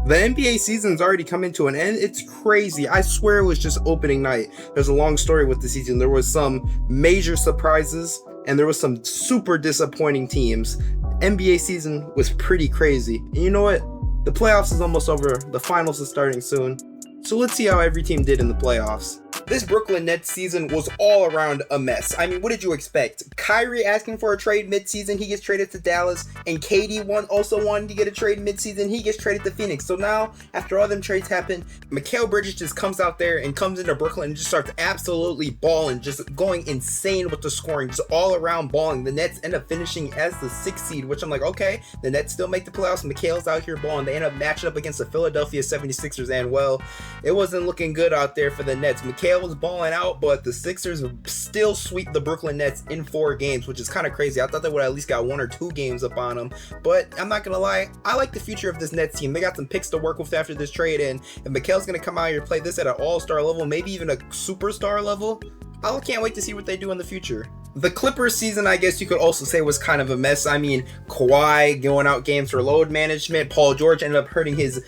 The NBA season's already coming to an end. It's crazy. I swear it was just opening night. There's a long story with the season. There was some major surprises and there was some super disappointing teams. NBA season was pretty crazy. And you know what? The playoffs is almost over. The finals is starting soon. So let's see how every team did in the playoffs. This Brooklyn Nets season was all around a mess. I mean, what did you expect? Kyrie asking for a trade mid-season, he gets traded to Dallas, and KD also wanted to get a trade mid-season, he gets traded to Phoenix. So now, after all them trades happen, Mikal Bridges just comes out there and comes into Brooklyn and just starts absolutely balling, just going insane with the scoring, just all around balling. The Nets end up finishing as the 6th seed, which I'm like, okay, the Nets still make the playoffs, Mikal's out here balling. They end up matching up against the Philadelphia 76ers, and well, it wasn't looking good out there for the Nets. Mikal was balling out, but the Sixers still sweep the Brooklyn Nets in 4 games, which is kind of crazy. I thought they would at least got 1 or 2 games up on them, but I'm not gonna lie, I like the future of this Nets team. They got some picks to work with after this trade, and if Mikal's gonna come out here and play this at an all-star level, maybe even a superstar level, I can't wait to see what they do in the future. The Clippers season, I guess you could also say, was kind of a mess. I mean, Kawhi going out games for load management. Paul George ended up hurting his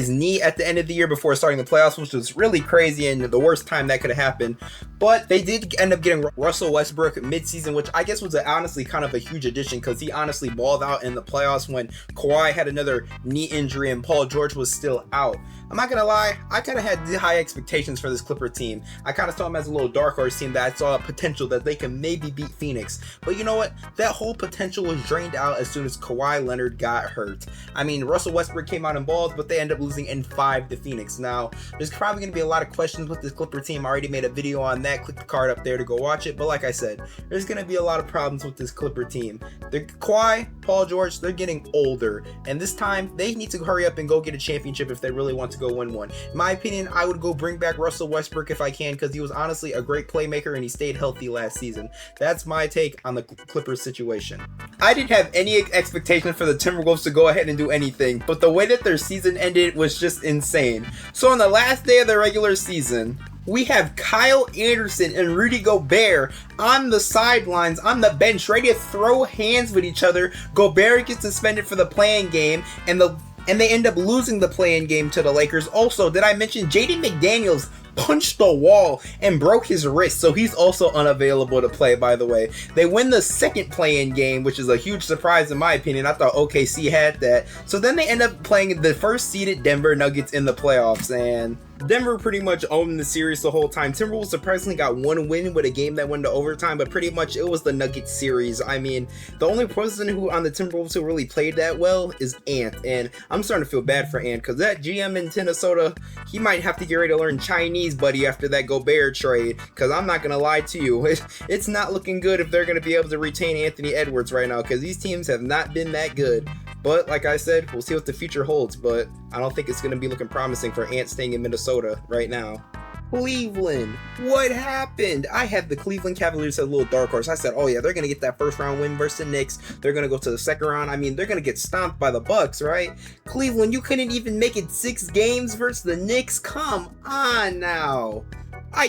knee at the end of the year before starting the playoffs, which was really crazy and the worst time that could have happened. But they did end up getting Russell Westbrook mid-season, which I guess was honestly kind of a huge addition because he honestly balled out in the playoffs when Kawhi had another knee injury and Paul George was still out. I'm not gonna lie, I kind of had high expectations for this Clipper team. I kind of saw them as a little dark horse team that I saw a potential that they can maybe beat Phoenix. But you know what? That whole potential was drained out as soon as Kawhi Leonard got hurt. I mean, Russell Westbrook came out in balls, but they ended up losing in 5 to Phoenix. Now, there's probably going to be a lot of questions with this Clipper team. I already made a video on that. Click the card up there to go watch it. But like I said, there's going to be a lot of problems with this Clipper team. Kawhi, Paul George, they're getting older. And this time, they need to hurry up and go get a championship if they really want to go win one. In my opinion, I would go bring back Russell Westbrook if I can because he was honestly a great playmaker and he stayed healthy last season. That's my take on the Clippers situation. I didn't have any expectation for the Timberwolves to go ahead and do anything, but the way that their season ended was just insane. So on the last day of the regular season, we have Kyle Anderson and Rudy Gobert on the sidelines, on the bench, ready to throw hands with each other. Gobert gets suspended for the play-in game, and they end up losing the play-in game to the Lakers. Also, did I mention Jaden McDaniels punched the wall and broke his wrist, so he's also unavailable to play, by the way. They win the second play-in game, which is a huge surprise in my opinion. I thought OKC had that. So then they end up playing the first seeded Denver Nuggets in the playoffs, and Denver pretty much owned the series the whole time. Timberwolves surprisingly got 1 win with a game that went to overtime, but pretty much it was the Nuggets series. I mean, the only person who on the Timberwolves who really played that well is Ant, and I'm starting to feel bad for Ant because that GM in Minnesota, he might have to get ready to learn Chinese, buddy, after that Gobert trade, because I'm not going to lie to you, it's not looking good if they're going to be able to retain Anthony Edwards right now because these teams have not been that good. But like I said, we'll see what the future holds, but I don't think it's going to be looking promising for Ant staying in Minnesota right now. Cleveland, what happened? I had the Cleveland Cavaliers as a little dark horse. I said, oh yeah, they're going to get that first round win versus the Knicks. They're going to go to the second round. I mean, they're going to get stomped by the Bucks, right? Cleveland, you couldn't even make it 6 games versus the Knicks. Come on now.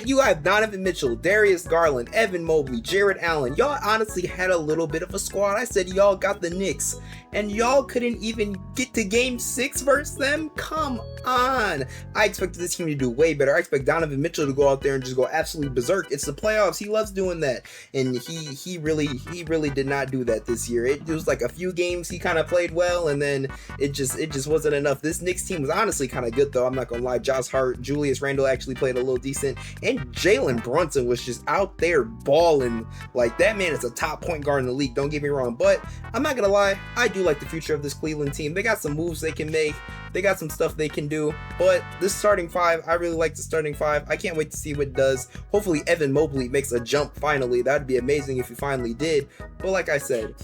You have Donovan Mitchell, Darius Garland, Evan Mobley, Jared Allen. Y'all honestly had a little bit of a squad. I said y'all got the Knicks, and y'all couldn't even get to game 6 versus them? Come on. I expected this team to do way better. I expect Donovan Mitchell to go out there and just go absolutely berserk. It's the playoffs. He loves doing that, and he really did not do that this year. It was like a few games he kind of played well, and then it just wasn't enough. This Knicks team was honestly kind of good though. I'm not gonna lie. Josh Hart, Julius Randle actually played a little decent. And Jalen Brunson was just out there balling. Like, that man is a top point guard in the league, don't get me wrong. But I'm not gonna lie, I do like the future of this Cleveland team. They got some moves they can make. They got some stuff they can do. But this starting 5, I really like the starting 5. I can't wait to see what it does. Hopefully Evan Mobley makes a jump finally. That'd be amazing if he finally did. But like I said,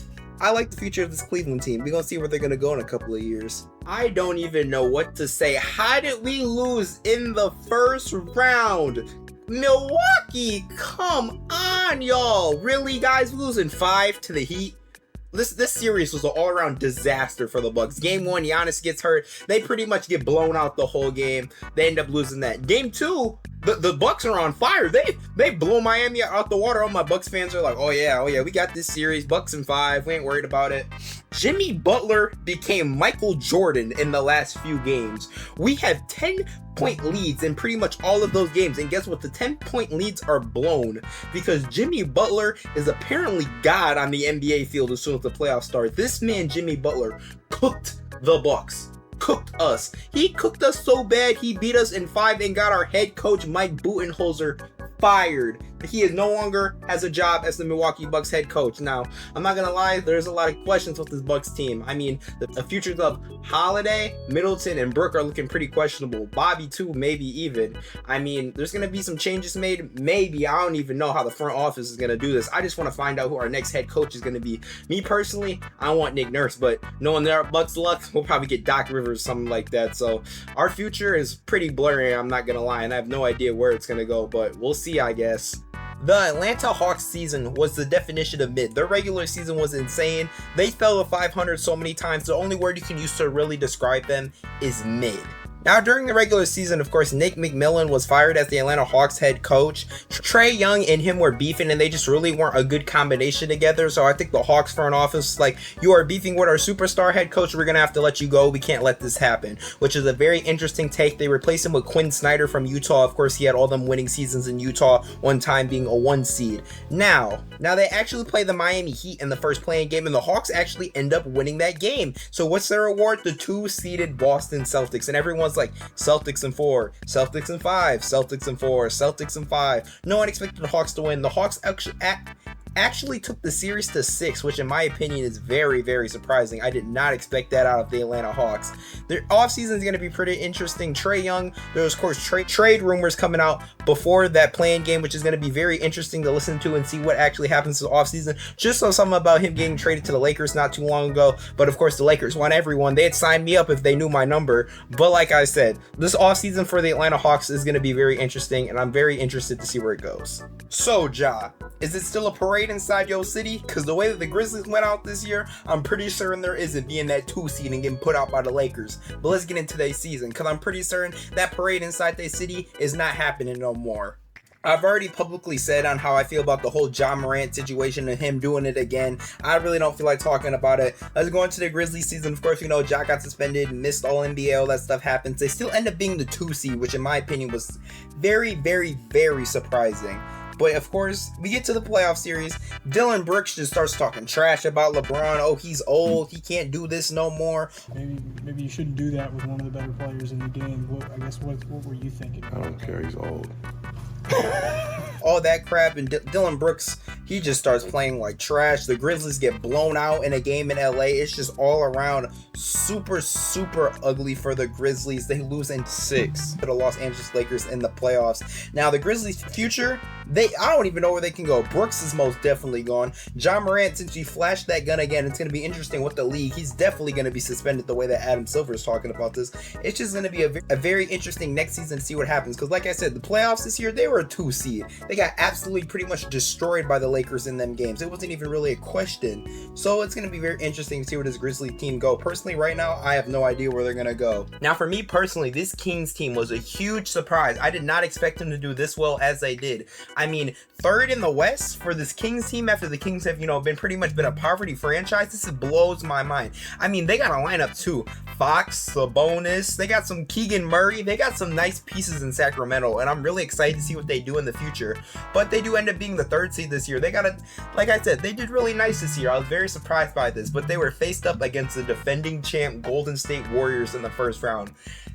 I like the future of this Cleveland team. We're going to see where they're going to go in a couple of years. I don't even know what to say. How did we lose in the first round? Milwaukee, come on, y'all. Really, guys? We're losing 5 to the Heat. This series was an all-around disaster for the Bucks. Game 1, Giannis gets hurt. They pretty much get blown out the whole game. They end up losing that. Game 2, The Bucks are on fire. They blow Miami out the water. All my Bucks fans are like, oh yeah, we got this series, Bucks in 5. We ain't worried about it. Jimmy Butler became Michael Jordan in the last few games. We have 10-point leads in pretty much all of those games, and guess what? The 10-point leads are blown because Jimmy Butler is apparently God on the NBA field as soon as the playoffs start. This man, Jimmy Butler, cooked the Bucks. Cooked us. He cooked us so bad he beat us in 5 and got our head coach Mike Budenholzer fired. He is no longer has a job as the Milwaukee Bucks head coach. Now, I'm not gonna lie, there's a lot of questions with this Bucks team. I mean, the futures of Holiday, Middleton, and Brook are looking pretty questionable. Bobby too, maybe even. I mean, there's gonna be some changes made. Maybe. I don't even know how the front office is gonna do this. I just want to find out who our next head coach is gonna be. Me personally, I want Nick Nurse, but knowing their Bucks luck, we'll probably get Doc Rivers, something like that. So our future is pretty blurry, I'm not gonna lie, and I have no idea where it's gonna go, but we'll see, I guess. The Atlanta Hawks season was the definition of mid. Their regular season was insane. They fell to 500 so many times. The only word you can use to really describe them is mid. Now, during the regular season, of course, Nick McMillan was fired as the Atlanta Hawks head coach. Trae Young and him were beefing, and they just really weren't a good combination together. So I think the Hawks front office, like, you are beefing with our superstar head coach, we're going to have to let you go. We can't let this happen, which is a very interesting take. They replaced him with Quinn Snyder from Utah. Of course, he had all them winning seasons in Utah, one time being a 1 seed. Now they actually play the Miami Heat in the first playing game, and the Hawks actually end up winning that game. So what's their reward? The 2-seeded Boston Celtics, and everyone's like, Celtics in 4, Celtics in 5, Celtics in 4, Celtics in 5. No one expected the Hawks to win. The Hawks actually took the series to 6, which in my opinion is very, very surprising. I did not expect that out of the Atlanta Hawks. Their offseason is going to be pretty interesting. Trae Young, there's of course trade rumors coming out before that playing game, which is going to be very interesting to listen to and see what actually happens to the offseason. Just saw something about him getting traded to the Lakers not too long ago, but of course the Lakers want everyone. They'd sign me up if they knew my number. But like I said, this offseason for the Atlanta Hawks is going to be very interesting, and I'm very interested to see where it goes. So, Ja, is it still a parade inside your city? Because the way that the Grizzlies went out this year, I'm pretty certain there isn't, being that 2 seed and getting put out by the Lakers. But let's get into their season, because I'm pretty certain that parade inside their city is not happening no more. I've already publicly said on how I feel about the whole Ja Morant situation and him doing it again. I really don't feel like talking about it. Let's go into the Grizzlies season. Of course, Ja got suspended, missed all NBA, all that stuff happens. They still end up being the 2 seed, which in my opinion was very, very, very surprising. But of course, we get to the playoff series. Dillon Brooks just starts talking trash about LeBron. Oh, he's old. He can't do this no more. Maybe you shouldn't do that with one of the better players in the game. What were you thinking? I don't care. He's old. All that crap, and Dillon Brooks, he just starts playing like trash. The Grizzlies get blown out in a game in LA. It's just all around super, super ugly for the Grizzlies. They lose in 6 to the Los Angeles Lakers in the playoffs. Now the Grizzlies' future, I don't even know where they can go. Brooks is most definitely gone. Ja Morant, since he flashed that gun again, it's going to be interesting with the league. He's definitely going to be suspended the way that Adam Silver is talking about this. It's just going to be a very interesting next season to see what happens. Because like I said, the playoffs this year, they were a 2 seed. They got absolutely pretty much destroyed by the Lakers in them games. It wasn't even really a question. So it's going to be very interesting to see where this Grizzly team go. Personally, right now, I have no idea where they're going to go. Now, for me personally, this Kings team was a huge surprise. I did not expect them to do this well as they did. I mean, 3rd in the West for this Kings team after the Kings have, been pretty much been a poverty franchise. This blows my mind. I mean, they got a lineup too. Fox, Sabonis, they got some Keegan Murray. They got some nice pieces in Sacramento, and I'm really excited to see what they do in the future. But they do end up being the 3rd seed this year. They like I said, they did really nice this year. I was very surprised by this, but they were faced up against the defending champ Golden State Warriors in the first round.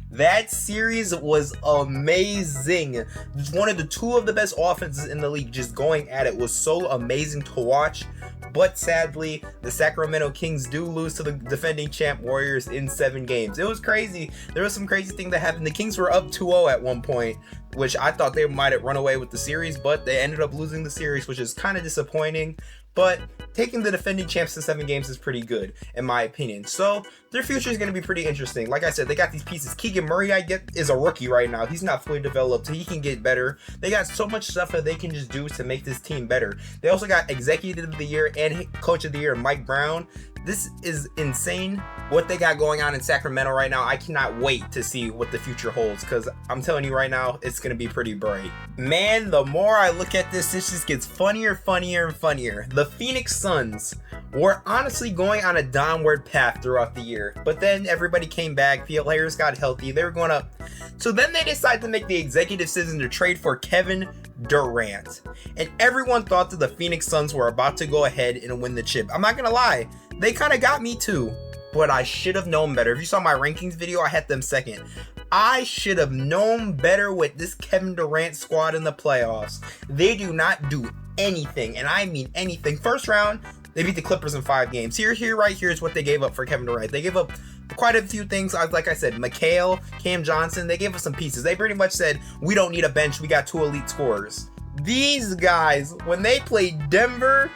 That series was amazing. One of the 2 of the best offenses in the league just going at it was so amazing to watch. But sadly, the Sacramento Kings do lose to the defending champ Warriors in 7 games. It was crazy. There was some crazy thing that happened. The Kings were up 2-0 at one point, which I thought they might have run away with the series, but they ended up losing the series, which is kind of disappointing. But taking the defending champs to 7 games is pretty good, in my opinion. So their future is going to be pretty interesting. Like I said, they got these pieces. Keegan Murray, I get, is a rookie right now. He's not fully developed, so he can get better. They got so much stuff that they can just do to make this team better. They also got Executive of the Year and Coach of the Year Mike Brown. This is insane what they got going on in Sacramento right now. I cannot wait to see what the future holds, because I'm telling you right now, it's going to be pretty bright. Man, the more I look at this just gets funnier, funnier, and funnier. The Phoenix Suns were honestly going on a downward path throughout the year, but then everybody came back, players got healthy, they were going up. So then they decided to make the executive decision to trade for Kevin Durant, and everyone thought that the Phoenix Suns were about to go ahead and win the chip. I'm not gonna lie, they kind of got me too, but I should have known better. If you saw my rankings video, I had them second. I should have known better with this Kevin Durant squad in the playoffs. They do not do anything, and I mean anything. First round, they beat the Clippers in 5 games. Right here is what they gave up for Kevin Durant. They gave up quite a few things. Like I said, McHale, Cam Johnson, they gave us some pieces. They pretty much said, we don't need a bench, we got 2 elite scorers. These guys, when they played Denver,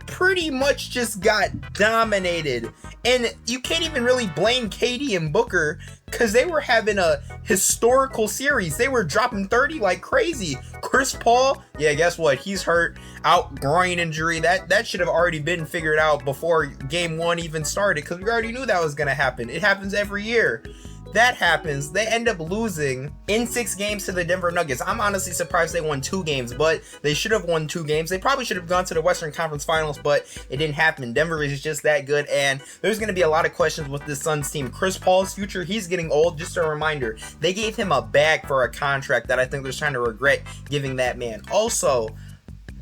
pretty much just got dominated. And you can't even really blame KD and Booker, because they were having a historical series. They were dropping 30 like crazy. Chris Paul, yeah, guess what? He's hurt, out, groin injury. That should have already been figured out before game 1 even started, because we already knew that was going to happen. It happens every year. That happens. They end up losing in 6 games to the Denver Nuggets. I'm honestly surprised they won 2 games, but they should have won 2 games. They probably should have gone to the Western Conference Finals, but it didn't happen. Denver is just that good, and there's going to be a lot of questions with this Suns team. Chris Paul's future, he's getting old. Just a reminder, they gave him a bag for a contract that I think they're trying to regret giving that man. Also,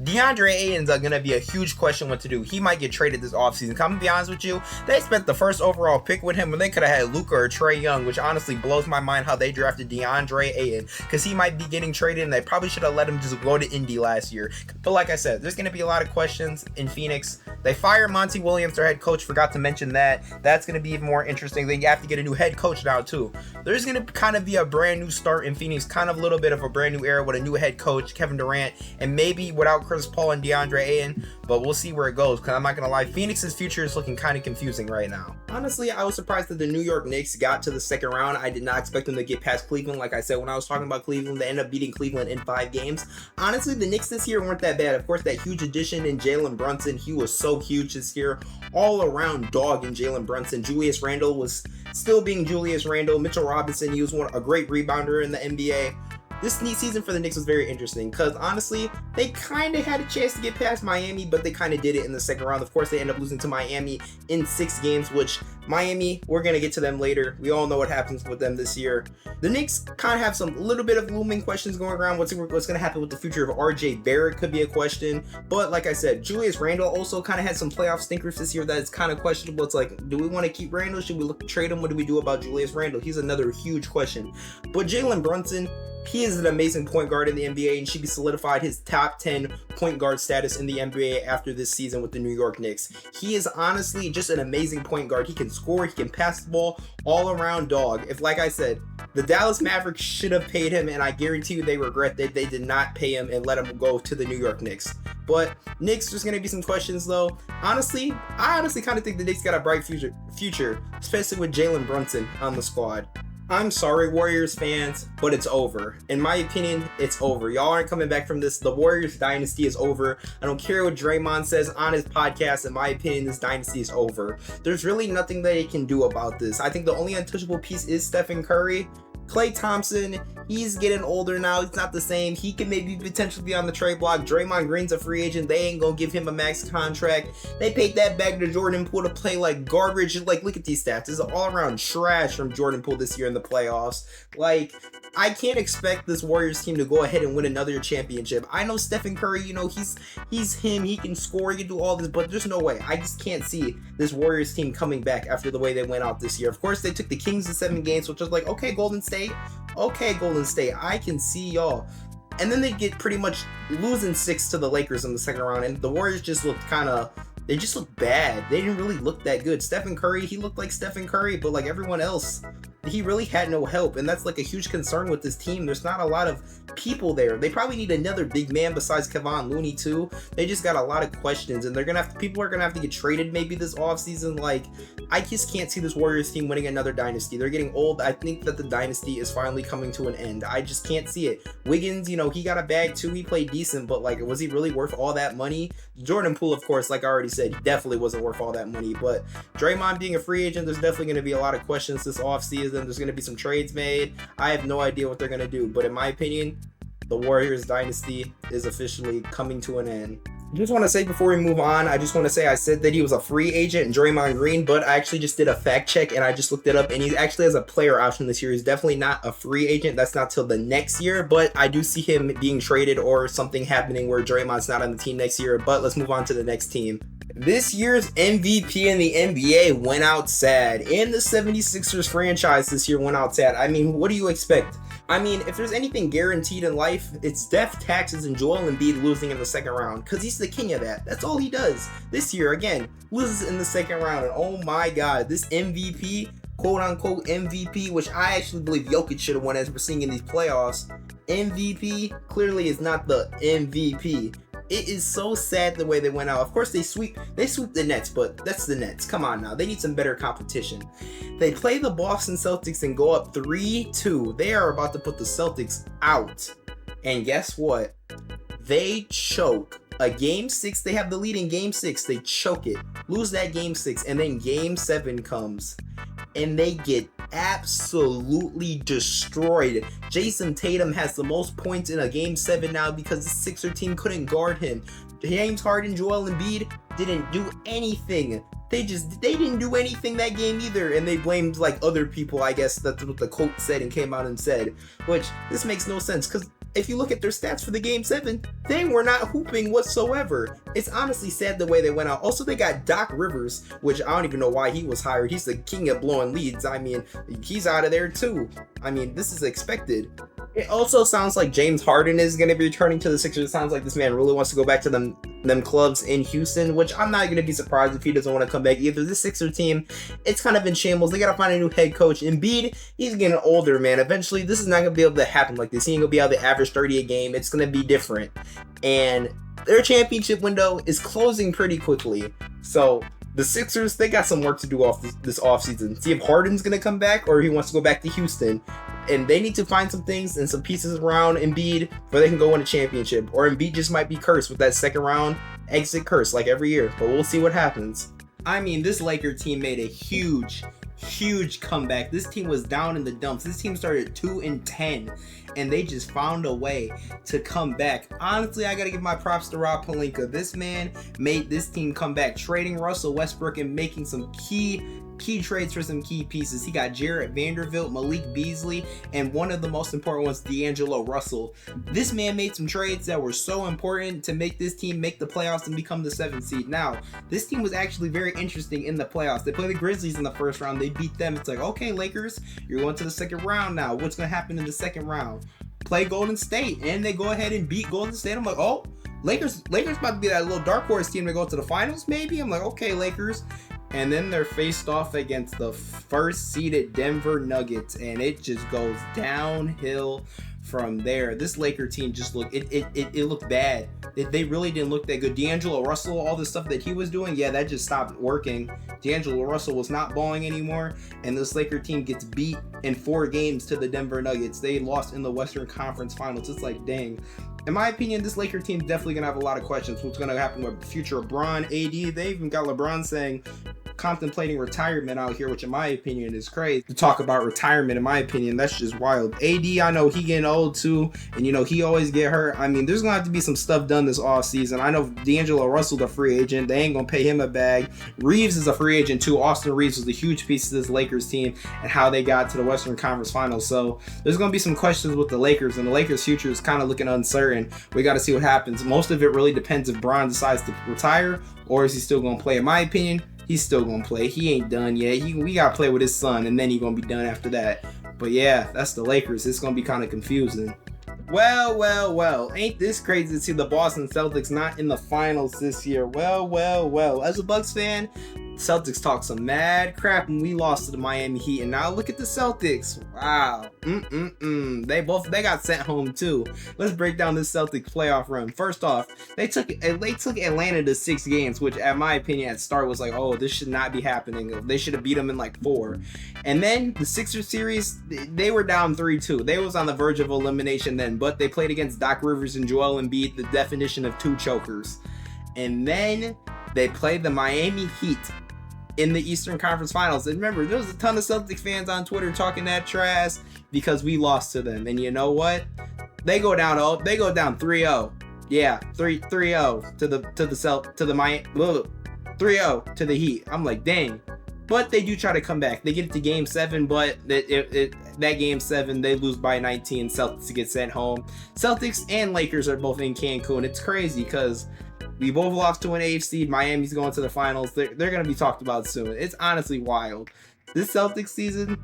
DeAndre Ayton's going to be a huge question what to do. He might get traded this offseason. I'm going to be honest with you, they spent the first overall pick with him when they could have had Luka or Trae Young, which honestly blows my mind how they drafted DeAndre Ayton, because he might be getting traded, and they probably should have let him just go to Indy last year. But like I said, there's going to be a lot of questions in Phoenix. They fired Monty Williams, their head coach, forgot to mention that. That's going to be even more interesting. They have to get a new head coach now too. There's going to kind of be a brand new start in Phoenix, kind of a little bit of a brand new era with a new head coach, Kevin Durant, and maybe without Chris Paul and DeAndre Ayton, but we'll see where it goes, because I'm not gonna lie, Phoenix's future is looking kind of confusing right now. Honestly, I was surprised that the New York Knicks got to the second round. I did not expect them to get past Cleveland. Like I said, when I was talking about Cleveland, they ended up beating Cleveland in 5 games. Honestly, the Knicks this year weren't that bad. Of course, that huge addition in Jalen Brunson, he was so huge this year. All around dog in Jalen Brunson. Julius Randle was still being Julius Randle. Mitchell Robinson, he was a great rebounder in the NBA. This neat season for the Knicks was very interesting, because honestly, they kind of had a chance to get past Miami, but they kind of did it in the second round. Of course, they ended up losing to Miami in 6 games, which Miami, we're going to get to them later. We all know what happens with them this year. The Knicks kind of have some little bit of looming questions going around. What's going to happen with the future of RJ Barrett could be a question. But like I said, Julius Randle also kind of had some playoff stinkers this year that is kind of questionable. It's like, do we want to keep Randle? Should we look to trade him? What do we do about Julius Randle? He's another huge question. But Jalen Brunson, he is an amazing point guard in the NBA, and should be solidified his top 10 point guard status in the NBA after this season with the New York Knicks. He is honestly just an amazing point guard. He can score, he can pass the ball, all around dog. If, like I said, the Dallas Mavericks should have paid him, and I guarantee you they regret that they did not pay him and let him go to the New York Knicks. But Knicks, there's going to be some questions though. I honestly kind of think the Knicks got a bright future, especially with Jalen Brunson on the squad. I'm sorry, Warriors fans, but it's over. In my opinion, it's over. Y'all aren't coming back from this. The Warriors dynasty is over. I don't care what Draymond says on his podcast. In my opinion, this dynasty is over. There's really nothing that they can do about this. I think the only untouchable piece is Stephen Curry. Klay Thompson, he's getting older now. He's not the same. He can maybe potentially be on the trade block. Draymond Green's a free agent. They ain't gonna give him a max contract. They paid that back to Jordan Poole to play like garbage. Like, look at these stats. This is all around trash from Jordan Poole this year in the playoffs. Like, I can't expect this Warriors team to go ahead and win another championship. I know Stephen Curry, you know, he's him. He can score, he can do all this, but there's no way. I just can't see this Warriors team coming back after the way they went out this year. Of course, they took the Kings to 7 games, which was like, okay, Golden State, I can see y'all. And then they get pretty much losing 6 to the Lakers in the second round, and the Warriors just looked they just looked bad. They didn't really look that good. Stephen Curry, he looked like Stephen Curry, but like everyone else, he really had no help, and that's like a huge concern with this team. There's not a lot of people there. They probably need another big man besides Kevon Looney too. They just got a lot of questions, and people are gonna have to get traded maybe this offseason. Like, I just can't see this Warriors team winning another dynasty. They're getting old. I think that the dynasty is finally coming to an end. I just can't see it. Wiggins, you know, he got a bag too. He played decent, but like, was he really worth all that money? Jordan Poole, of course, like I already said, he definitely wasn't worth all that money. But Draymond being a free agent, there's definitely going to be a lot of questions this offseason. There's going to be some trades made. I have no idea what they're going to do. But in my opinion, the Warriors dynasty is officially coming to an end. I just want to say before we move on, I said that he was a free agent in Draymond Green, but I actually just did a fact check and I just looked it up, and he actually has a player option this year. He's definitely not a free agent. That's not till the next year, but I do see him being traded or something happening where Draymond's not on the team next year. But let's move on to the next team. This year's MVP in the NBA went out sad, and the 76ers franchise this year went out sad. I mean, what do you expect? I mean, if there's anything guaranteed in life, it's death, taxes, and Joel Embiid losing in the second round, because he's the king of that. That's all he does. This year, again, loses in the second round, and oh my god, this MVP, quote-unquote MVP, which I actually believe Jokic should have won as we're seeing in these playoffs, MVP clearly is not the MVP. It is so sad the way they went out. Of course, they sweep the Nets, but that's the Nets. Come on now. They need some better competition. They play the Boston Celtics and go up 3-2. They are about to put the Celtics out. And guess what? They choke. A game 6, they have the lead in game 6. They choke it. Lose that game 6. And then game 7 comes. And they get absolutely destroyed. Jason Tatum has the most points in a game 7 now because the Sixer team couldn't guard him. James Harden, Joel Embiid didn't do anything. They didn't do anything that game either, and they blamed like other people. I guess that's what the coach said and came out and said, which this makes no sense because if you look at their stats for the game 7, they were not hooping whatsoever. It's honestly sad the way they went out. Also, they got Doc Rivers, which I don't even know why he was hired. He's the king of blowing leads. I mean, he's out of there too. I mean, this is expected. It also sounds like James Harden is going to be returning to the Sixers. It sounds like this man really wants to go back to them clubs in Houston, which I'm not going to be surprised if he doesn't want to come back either. This Sixer team, it's kind of in shambles. They got to find a new head coach. Embiid, he's getting older, man. Eventually, this is not going to be able to happen like this. He ain't going to be able to average 30 a game. It's going to be different. And their championship window is closing pretty quickly. So the Sixers, they got some work to do off this offseason. See if Harden's going to come back or he wants to go back to Houston. And they need to find some things and some pieces around Embiid where they can go win a championship. Or Embiid just might be cursed with that second round exit curse like every year. But we'll see what happens. I mean, this Laker team made a huge comeback. This team was down in the dumps. This team started 2-10, and they just found a way to come back. Honestly, I gotta give my props to Rob Pelinka. This man made this team come back, trading Russell Westbrook and making some key trades for some key pieces. He got Jarrett Vanderbilt, Malik Beasley, and one of the most important ones, D'Angelo Russell. This man made some trades that were so important to make this team make the playoffs and become the 7th seed. Now, this team was actually very interesting in the playoffs. They played the Grizzlies in the first round. They beat them. It's like, okay, Lakers, you're going to the second round now. What's going to happen in the second round? Play Golden State, and they go ahead and beat Golden State. I'm like, oh, Lakers about to be that little dark horse team to go to the finals, maybe? I'm like, okay, Lakers. And then they're faced off against the first seeded Denver Nuggets, and it just goes downhill from there. This Laker team just looked, it looked bad. They really didn't look that good. D'Angelo Russell, all the stuff that he was doing, yeah, that just stopped working. D'Angelo Russell was not balling anymore, and this Laker team gets beat in 4 games to the Denver Nuggets. They lost in the Western Conference Finals. It's like, dang. In my opinion, this Laker team is definitely going to have a lot of questions. What's going to happen with future LeBron, AD? They even got LeBron saying, contemplating retirement out here, which in my opinion is crazy. To talk about retirement, in my opinion, that's just wild. AD, I know he getting old too, and you know, he always get hurt. I mean, there's going to have to be some stuff done this offseason. I know D'Angelo Russell's a free agent. They ain't going to pay him a bag. Reeves is a free agent too. Austin Reeves was a huge piece of this Lakers team and how they got to the Western Conference Finals. So there's going to be some questions with the Lakers, and the Lakers' future is kind of looking uncertain. We got to see what happens. Most of it really depends if Bron decides to retire or is he still going to play. In my opinion, he's still going to play. He ain't done yet. We got to play with his son, and then he's going to be done after that. But yeah, that's the Lakers. It's going to be kind of confusing. Well. Ain't this crazy to see the Boston Celtics not in the finals this year? Well. As a Bucks fan, Celtics talked some mad crap when we lost to the Miami Heat, and now look at the Celtics. Wow. They got sent home too. Let's break down this Celtics playoff run. First off, they took Atlanta to 6 games, which, at my opinion, at start was like, oh, this should not be happening. They should have beat them in like 4. And then the Sixers series, they were down 3-2. They was on the verge of elimination then, but they played against Doc Rivers and Joel Embiid, the definition of 2 chokers. And then they played the Miami Heat in the Eastern Conference Finals. And remember, there was a ton of Celtics fans on Twitter talking that trash because we lost to them. And you know what? They go down 3-0. Yeah, 3-0 to the Miami 3-0 to the Heat. I'm like, dang. But they do try to come back. They get it to game 7, but that game 7, they lose by 19. Celtics get sent home. Celtics and Lakers are both in Cancun. It's crazy because we both lost to an AFC seed. Miami's going to the finals. They're going to be talked about soon. It's honestly wild. This Celtics season,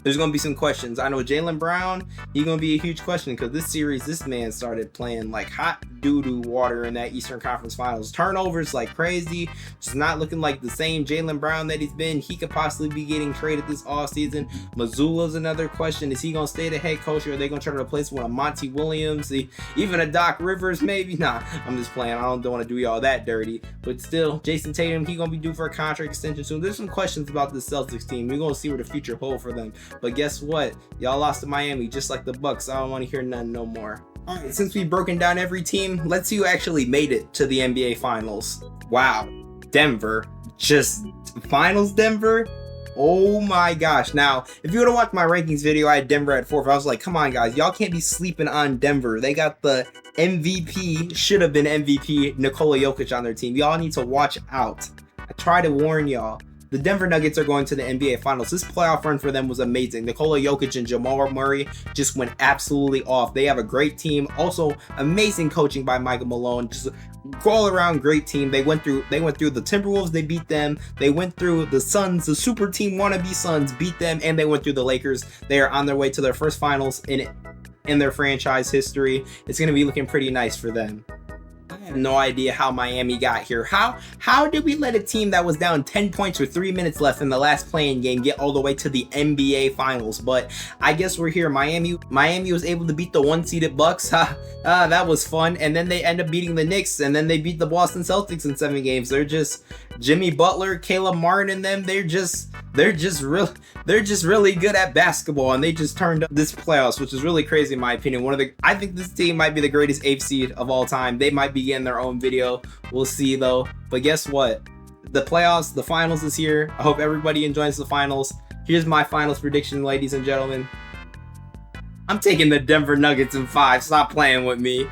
there's going to be some questions. I know Jaylen Brown, he's going to be a huge question because this series, this man started playing like hot doo-doo water in that Eastern Conference Finals. Turnovers like crazy. Just not looking like the same Jaylen Brown that he's been. He could possibly be getting traded this offseason. Mazzulla's another question. Is he going to stay the head coach, or are they going to try to replace one of Monty Williams? Even a Doc Rivers, maybe? Nah, I'm just playing. I don't want to do y'all that dirty. But still, Jason Tatum, he's going to be due for a contract extension soon. There's some questions about the Celtics team. We're going to see where the future holds for them. But guess what? Y'all lost to Miami just like the Bucks. I don't want to hear nothing no more. Alright, since we've broken down every team, let's see who actually made it to the NBA Finals. Wow. Denver. Just Finals Denver? Oh my gosh. Now, if you would have watched my rankings video, I had Denver at 4th. I was like, come on guys, y'all can't be sleeping on Denver. They got the MVP, should have been MVP, Nikola Jokic on their team. Y'all need to watch out. I try to warn y'all. The Denver Nuggets are going to the NBA Finals. This playoff run for them was amazing. Nikola Jokic and Jamal Murray just went absolutely off. They have a great team. Also, amazing coaching by Michael Malone. Just all around great team. They went through the Timberwolves, they beat them. They went through the Suns, the super team wannabe Suns, beat them, and they went through the Lakers. They are on their way to their first finals in their franchise history. It's going to be looking pretty nice for them. I have no idea how Miami got here. How did we let a team that was down 10 points with 3 minutes left in the last playing game get all the way to the NBA Finals? But I guess we're here. Miami was able to beat the 1-seeded Bucks. That was fun. And then they end up beating the Knicks, and then they beat the Boston Celtics in 7 games. They're just Jimmy Butler, Caleb Martin, and them. They're just really good at basketball, and they just turned up this playoffs, which is really crazy in my opinion. I think this team might be the greatest 8th seed of all time. They might be getting their own video. We'll see though. But guess what? The playoffs, the finals is here. I hope everybody enjoys the finals. Here's my finals prediction, ladies and gentlemen. I'm taking the Denver Nuggets in 5. Stop playing with me.